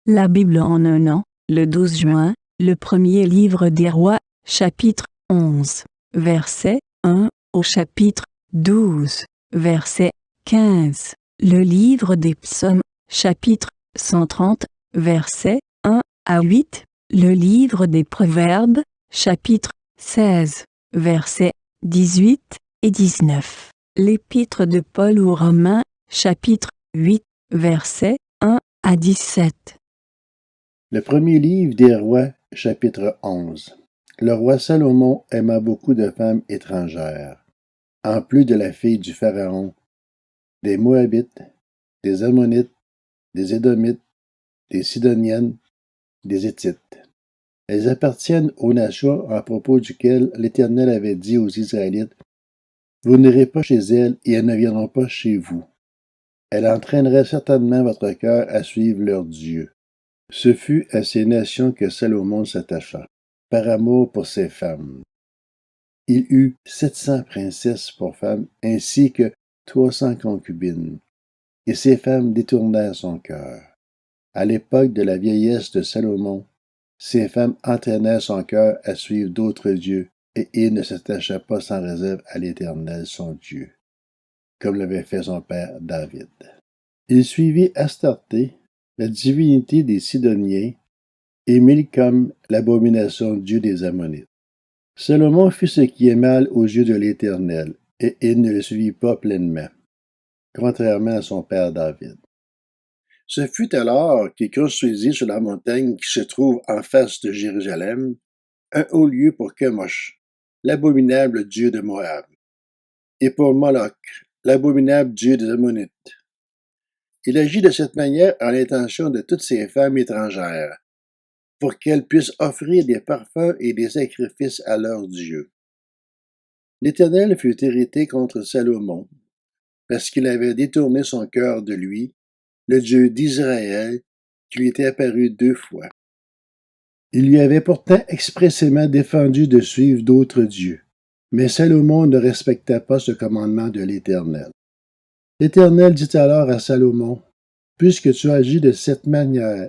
La Bible en un an, le 12 juin, le premier livre des rois, chapitre 11, verset 1 au chapitre 12, verset 15. Le livre des psaumes, chapitre 130, verset 1 à 8. Le livre des proverbes, chapitre 16, versets 18 et 19. L'épître de Paul aux Romains, chapitre 8, versets 1 à 17. Le premier livre des rois, chapitre 11. Le roi Salomon aima beaucoup de femmes étrangères, en plus de la fille du Pharaon, des Moabites, des Ammonites, des Édomites, des Sidoniennes, des Hittites. Elles appartiennent aux nations à propos duquel l'Éternel avait dit aux Israélites, « Vous n'irez pas chez elles et elles ne viendront pas chez vous. Elles entraîneraient certainement votre cœur à suivre leurs dieux. » Ce fut à ces nations que Salomon s'attacha, par amour pour ses femmes. Il eut 700 princesses pour femmes, ainsi que 300 concubines, et ces femmes détournèrent son cœur. À l'époque de la vieillesse de Salomon, ces femmes entraînèrent son cœur à suivre d'autres dieux, et il ne s'attacha pas sans réserve à l'Éternel son Dieu, comme l'avait fait son père David. Il suivit Astarté, la divinité des Sidoniens, et Milcom, l'abomination Dieu des Ammonites. Salomon fit ce qui est mal aux yeux de l'Éternel, et il ne le suivit pas pleinement, contrairement à son père David. Ce fut alors qu'il construisit sur la montagne qui se trouve en face de Jérusalem un haut lieu pour Chemosh, l'abominable dieu de Moab, et pour Moloch, l'abominable dieu des Ammonites. Il agit de cette manière en l'intention de toutes ces femmes étrangères, pour qu'elles puissent offrir des parfums et des sacrifices à leurs dieux. L'Éternel fut irrité contre Salomon, parce qu'il avait détourné son cœur de lui, le Dieu d'Israël, qui lui était apparu 2 fois. Il lui avait pourtant expressément défendu de suivre d'autres dieux, mais Salomon ne respecta pas ce commandement de l'Éternel. L'Éternel dit alors à Salomon, « Puisque tu agis de cette manière,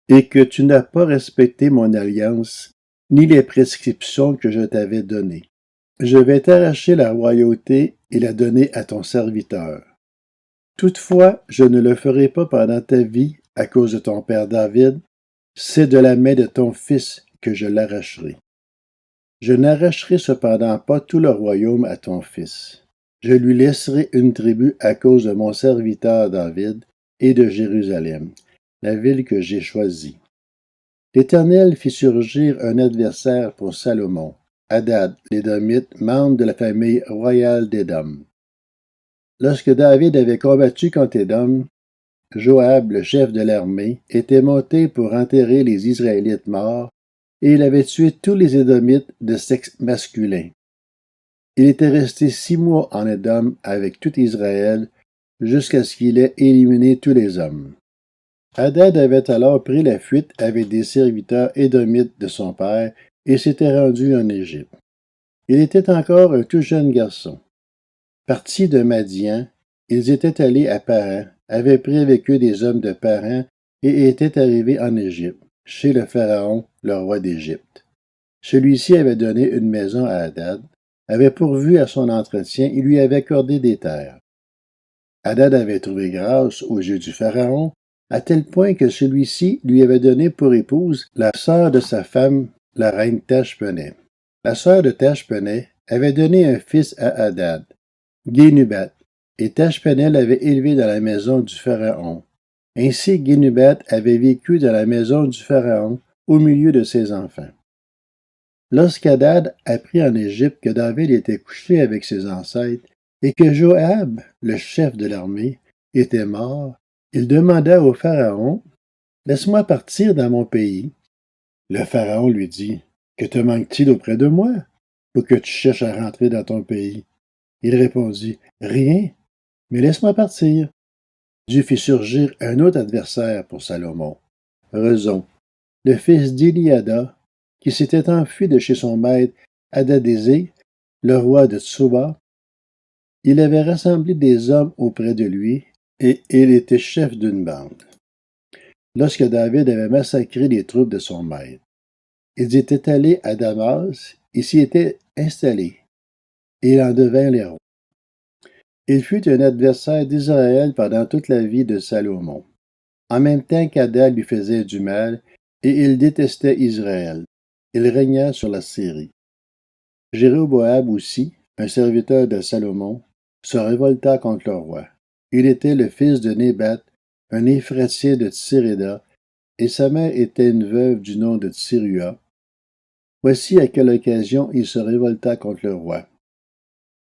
et que tu n'as pas respecté mon alliance, ni les prescriptions que je t'avais données, je vais t'arracher la royauté et la donner à ton serviteur. Toutefois, je ne le ferai pas pendant ta vie à cause de ton père David, c'est de la main de ton fils que je l'arracherai. Je n'arracherai cependant pas tout le royaume à ton fils. Je lui laisserai une tribu à cause de mon serviteur David et de Jérusalem, la ville que j'ai choisie. » L'Éternel fit surgir un adversaire pour Salomon, Hadad l'Édomite, membre de la famille royale d'Édom. Lorsque David avait combattu contre Édom, Joab, le chef de l'armée, était monté pour enterrer les Israélites morts, et il avait tué tous les Édomites de sexe masculin. Il était resté 6 mois en Édom avec tout Israël, jusqu'à ce qu'il ait éliminé tous les hommes. Hadad avait alors pris la fuite avec des serviteurs édomites de son père et s'était rendu en Égypte. Il était encore un tout jeune garçon. Partis de Madian, ils étaient allés à Paran, avaient pris avec eux des hommes de Paran et étaient arrivés en Égypte, chez le Pharaon, le roi d'Égypte. Celui-ci avait donné une maison à Hadad, avait pourvu à son entretien et lui avait accordé des terres. Hadad avait trouvé grâce aux yeux du Pharaon, à tel point que celui-ci lui avait donné pour épouse la sœur de sa femme, la reine Tachpenay. La sœur de Tachpenay avait donné un fils à Hadad, Génubat, et Tachpenay l'avait élevé dans la maison du Pharaon. Ainsi Génubat avait vécu dans la maison du Pharaon au milieu de ses enfants. Lorsqu'Hadad apprit en Égypte que David était couché avec ses ancêtres et que Joab, le chef de l'armée, était mort, il demanda au Pharaon, « Laisse-moi partir dans mon pays. » Le Pharaon lui dit, « Que te manque-t-il auprès de moi pour que tu cherches à rentrer dans ton pays? » Il répondit, « Rien, mais laisse-moi partir. » Dieu fit surgir un autre adversaire pour Salomon, Rezon, le fils d'Éliada, qui s'était enfui de chez son maître Hadadézé, le roi de Tsoba. Il avait rassemblé des hommes auprès de lui, et il était chef d'une bande. lorsque David avait massacré les troupes de son maître. Ils étaient allés à Damas et s'y étaient installés, et il en devint les rois. Il fut un adversaire d'Israël pendant toute la vie de Salomon, en même temps qu'Adad lui faisait du mal, et il détestait Israël. Il régna sur la Syrie. Jéroboam aussi, un serviteur de Salomon, se révolta contre le roi. Il était le fils de Nébat, un Éphratien de Tséréda, et sa mère était une veuve du nom de Tsirua. Voici à quelle occasion il se révolta contre le roi.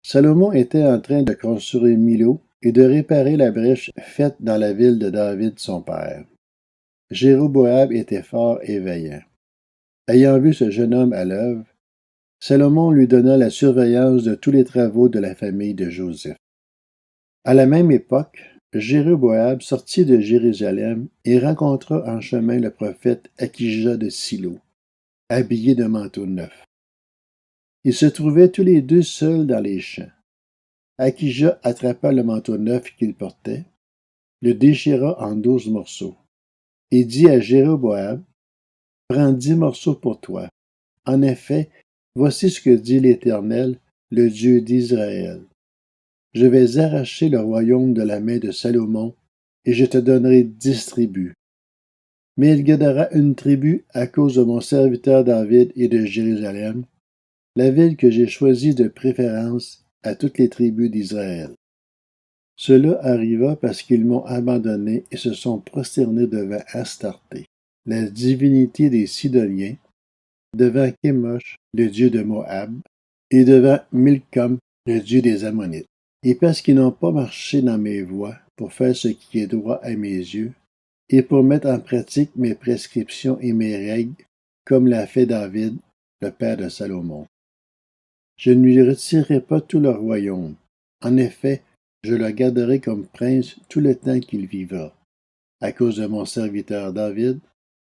Salomon était en train de construire Milo et de réparer la brèche faite dans la ville de David son père. Jéroboam était fort et vaillant. Ayant vu ce jeune homme à l'œuvre, Salomon lui donna la surveillance de tous les travaux de la famille de Joseph. À la même époque, Jéroboam sortit de Jérusalem et rencontra en chemin le prophète Akija de Silo, habillé de manteau neuf. Ils se trouvaient tous les deux seuls dans les champs. Akija attrapa le manteau neuf qu'il portait, le déchira en 12 morceaux, et dit à Jéroboam, « Prends 10 morceaux pour toi. En effet, voici ce que dit l'Éternel, le Dieu d'Israël. Je vais arracher le royaume de la main de Salomon, et je te donnerai 10 tribus. Mais il gardera une tribu à cause de mon serviteur David et de Jérusalem, la ville que j'ai choisie de préférence à toutes les tribus d'Israël. Cela arriva parce qu'ils m'ont abandonné et se sont prosternés devant Astarté, la divinité des Sidoniens, devant Kémosh, le dieu de Moab, et devant Milcom, le dieu des Ammonites. Et parce qu'ils n'ont pas marché dans mes voies pour faire ce qui est droit à mes yeux, et pour mettre en pratique mes prescriptions et mes règles, comme l'a fait David, le père de Salomon. Je ne lui retirerai pas tout le royaume. En effet, je le garderai comme prince tout le temps qu'il vivra, à cause de mon serviteur David,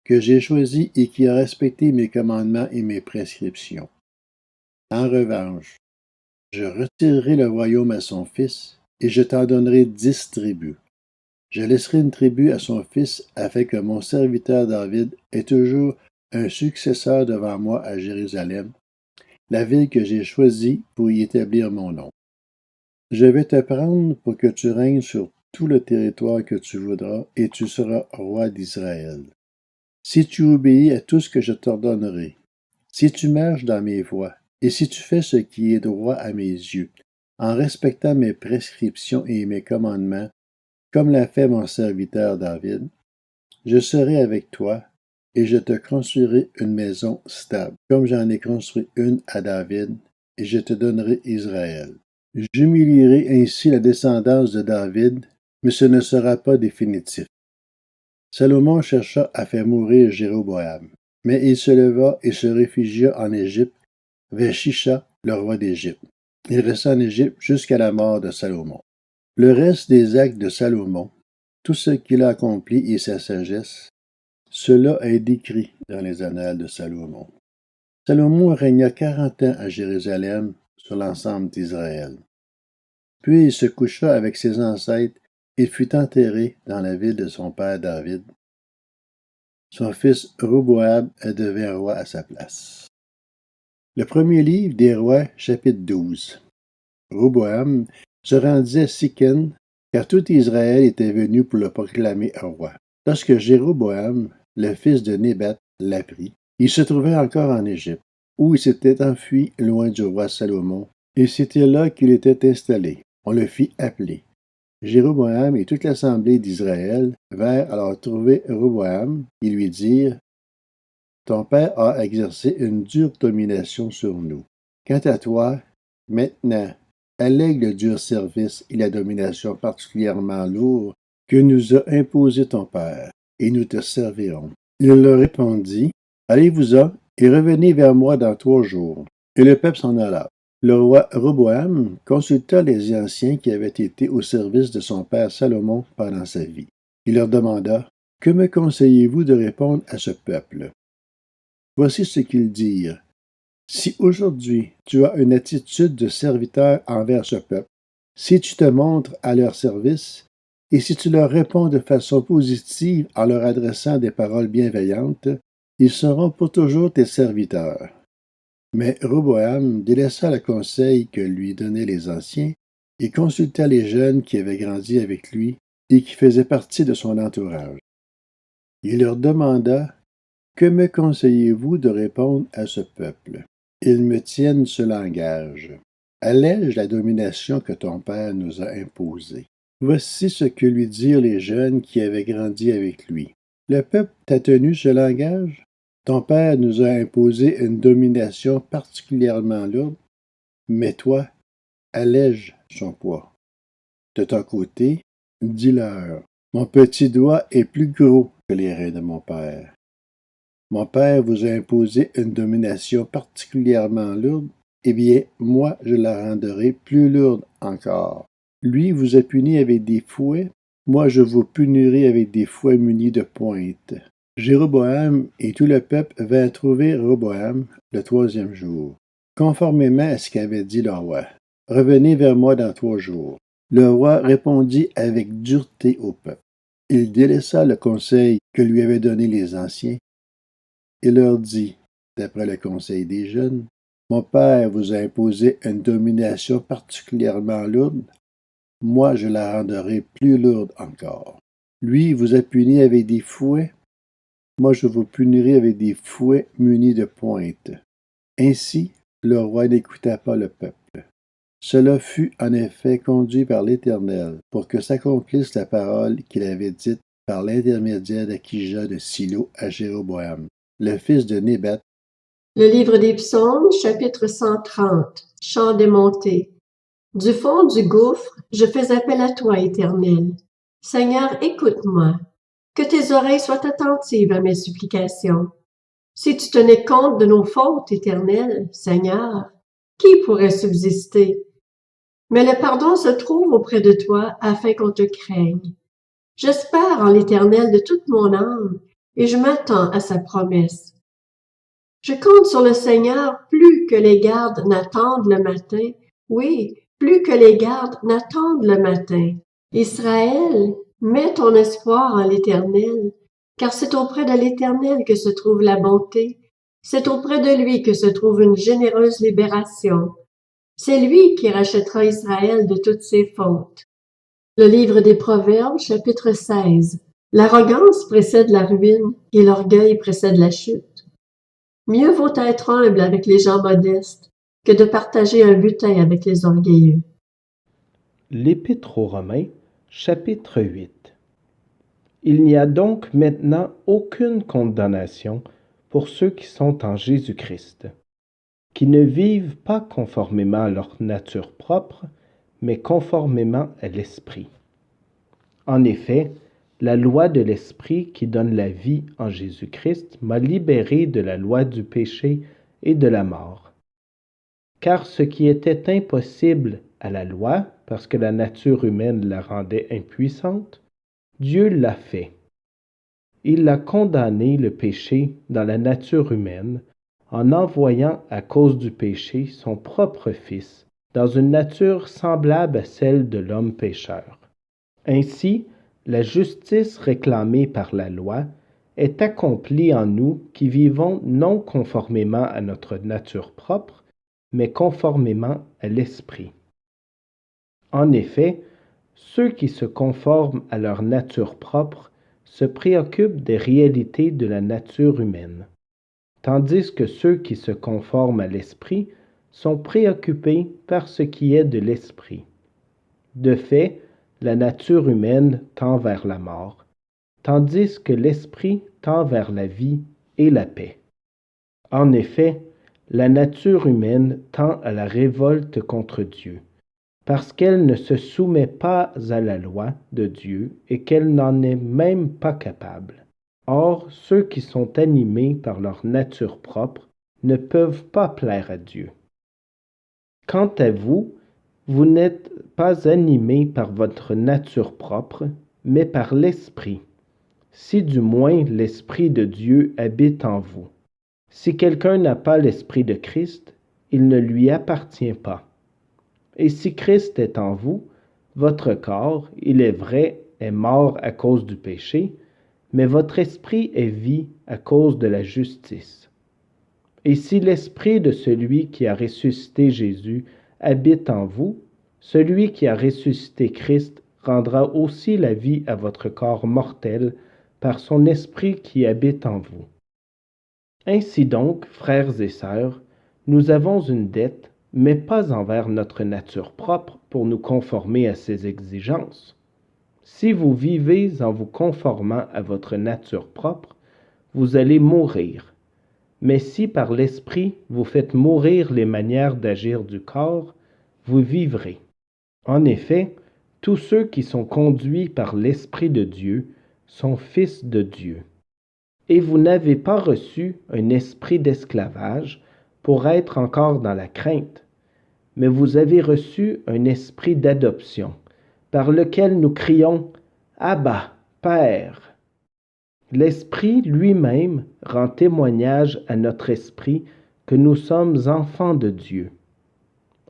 que j'ai choisi et qui a respecté mes commandements et mes prescriptions. En revanche, je retirerai le royaume à son fils, et je t'en donnerai 10 tribus. Je laisserai une tribu à son fils, afin que mon serviteur David ait toujours un successeur devant moi à Jérusalem, la ville que j'ai choisie pour y établir mon nom. Je vais te prendre pour que tu règnes sur tout le territoire que tu voudras, et tu seras roi d'Israël. Si tu obéis à tout ce que je t'ordonnerai, si tu marches dans mes voies, et si tu fais ce qui est droit à mes yeux, en respectant mes prescriptions et mes commandements, comme l'a fait mon serviteur David, je serai avec toi, et je te construirai une maison stable, comme j'en ai construit une à David, et je te donnerai Israël. J'humilierai ainsi la descendance de David, mais ce ne sera pas définitif. Salomon chercha à faire mourir Jéroboam, mais il se leva et se réfugia en Égypte, vers Shisha, le roi d'Égypte. Il resta en Égypte jusqu'à la mort de Salomon. Le reste des actes de Salomon, tout ce qu'il a accompli et sa sagesse, cela est décrit dans les annales de Salomon. Salomon régna 40 ans à Jérusalem sur l'ensemble d'Israël. Puis il se coucha avec ses ancêtres et fut enterré dans la ville de son père David. Son fils Roboam devint roi à sa place. Le premier livre des rois, chapitre 12. Roboam se rendit à Siken, car tout Israël était venu pour le proclamer roi. Lorsque Jéroboam, le fils de Nébat, l'apprit, il se trouvait encore en Égypte, où il s'était enfui loin du roi Salomon, et c'était là qu'il était installé. On le fit appeler. Jéroboam et toute l'assemblée d'Israël vinrent alors trouver Roboam et lui dirent, « Ton père a exercé une dure domination sur nous. Quant à toi, maintenant, allègue le dur service et la domination particulièrement lourde que nous a imposé ton père, et nous te servirons. » Il leur répondit, « Allez-vous-en et revenez vers moi dans 3 jours. » Et le peuple s'en alla. Le roi Roboam consulta les anciens qui avaient été au service de son père Salomon pendant sa vie. Il leur demanda, « Que me conseillez-vous de répondre à ce peuple? » Voici ce qu'ils dirent. « Si aujourd'hui tu as une attitude de serviteur envers ce peuple, si tu te montres à leur service, et si tu leur réponds de façon positive en leur adressant des paroles bienveillantes, ils seront pour toujours tes serviteurs. Mais Roboam délaissa le conseil que lui donnaient les anciens et consulta les jeunes qui avaient grandi avec lui et qui faisaient partie de son entourage. Il leur demanda: Que me conseillez-vous de répondre à ce peuple? Ils me tiennent ce langage. Allège la domination que ton père nous a imposée. Voici ce que lui dirent les jeunes qui avaient grandi avec lui. Le peuple t'a tenu ce langage? Ton père nous a imposé une domination particulièrement lourde, mais toi, allège son poids. De ton côté, dis-leur: Mon petit doigt est plus gros que les reins de mon père. Mon père vous a imposé une domination particulièrement lourde, eh bien, moi, je la rendrai plus lourde encore. Lui vous a puni avec des fouets, moi je vous punirai avec des fouets munis de pointes. Jéroboam et tout le peuple vinrent trouver Roboam le 3e jour, conformément à ce qu'avait dit le roi. Revenez vers moi dans 3 jours. Le roi répondit avec dureté au peuple. Il délaissa le conseil que lui avaient donné les anciens et leur dit, d'après le conseil des jeunes: Mon père vous a imposé une domination particulièrement lourde, moi je la rendrai plus lourde encore. Lui vous a puni avec des fouets, moi je vous punirai avec des fouets munis de pointes. Ainsi, le roi n'écouta pas le peuple. Cela fut en effet conduit par l'Éternel, pour que s'accomplisse la parole qu'il avait dite par l'intermédiaire d'Akija de Silo à Jéroboam, le fils de Nébat. Le livre des Psaumes, chapitre 130, Chant des montées. Du fond du gouffre, je fais appel à toi, Éternel. Seigneur, écoute-moi. Que tes oreilles soient attentives à mes supplications. Si tu tenais compte de nos fautes, Éternel, Seigneur, qui pourrait subsister? Mais le pardon se trouve auprès de toi afin qu'on te craigne. J'espère en l'Éternel de toute mon âme et je m'attends à sa promesse. Je compte sur le Seigneur plus que les gardes n'attendent le matin. Oui, plus que les gardes n'attendent le matin. Israël, mets ton espoir en l'Éternel, car c'est auprès de l'Éternel que se trouve la bonté. C'est auprès de lui que se trouve une généreuse libération. C'est lui qui rachètera Israël de toutes ses fautes. Le livre des Proverbes, chapitre 16. L'arrogance précède la ruine et l'orgueil précède la chute. Mieux vaut être humble avec les gens modestes que de partager un butin avec les orgueilleux. L'Épître aux Romains, chapitre 8. Il n'y a donc maintenant aucune condamnation pour ceux qui sont en Jésus-Christ, qui ne vivent pas conformément à leur nature propre, mais conformément à l'Esprit. En effet, la loi de l'Esprit qui donne la vie en Jésus-Christ m'a libéré de la loi du péché et de la mort. Car ce qui était impossible à la loi, parce que la nature humaine la rendait impuissante, Dieu l'a fait. Il a condamné le péché dans la nature humaine en envoyant à cause du péché son propre Fils dans une nature semblable à celle de l'homme pécheur. Ainsi, la justice réclamée par la loi est accomplie en nous qui vivons non conformément à notre nature propre, mais conformément à l'Esprit. En effet, ceux qui se conforment à leur nature propre se préoccupent des réalités de la nature humaine, tandis que ceux qui se conforment à l'Esprit sont préoccupés par ce qui est de l'Esprit. De fait, la nature humaine tend vers la mort, tandis que l'Esprit tend vers la vie et la paix. En effet, la nature humaine tend à la révolte contre Dieu, parce qu'elle ne se soumet pas à la loi de Dieu et qu'elle n'en est même pas capable. Or, ceux qui sont animés par leur nature propre ne peuvent pas plaire à Dieu. Quant à vous, vous n'êtes pas animés par votre nature propre, mais par l'Esprit, si du moins l'Esprit de Dieu habite en vous. Si quelqu'un n'a pas l'Esprit de Christ, il ne lui appartient pas. Et si Christ est en vous, votre corps, il est vrai, est mort à cause du péché, mais votre esprit est vie à cause de la justice. Et si l'esprit de celui qui a ressuscité Jésus habite en vous, celui qui a ressuscité Christ rendra aussi la vie à votre corps mortel par son esprit qui habite en vous. Ainsi donc, frères et sœurs, nous avons une dette, mais pas envers notre nature propre pour nous conformer à ses exigences. Si vous vivez en vous conformant à votre nature propre, vous allez mourir. Mais si par l'Esprit vous faites mourir les manières d'agir du corps, vous vivrez. En effet, tous ceux qui sont conduits par l'Esprit de Dieu sont fils de Dieu. Et vous n'avez pas reçu un esprit d'esclavage pour être encore dans la crainte, mais vous avez reçu un esprit d'adoption, par lequel nous crions « Abba, Père ». L'Esprit lui-même rend témoignage à notre esprit que nous sommes enfants de Dieu.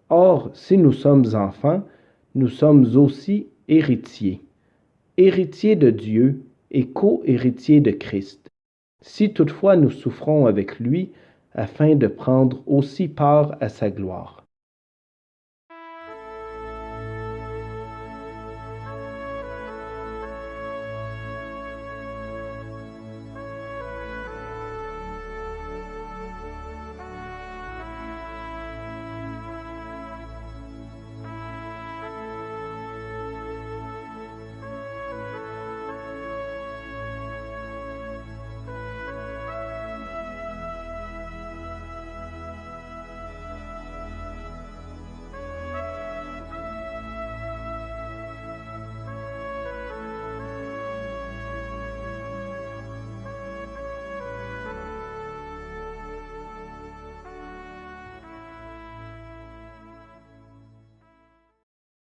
Or, si nous sommes enfants, nous sommes aussi héritiers, héritiers de Dieu et co-héritiers de Christ, si toutefois nous souffrons avec lui, afin de prendre aussi part à sa gloire.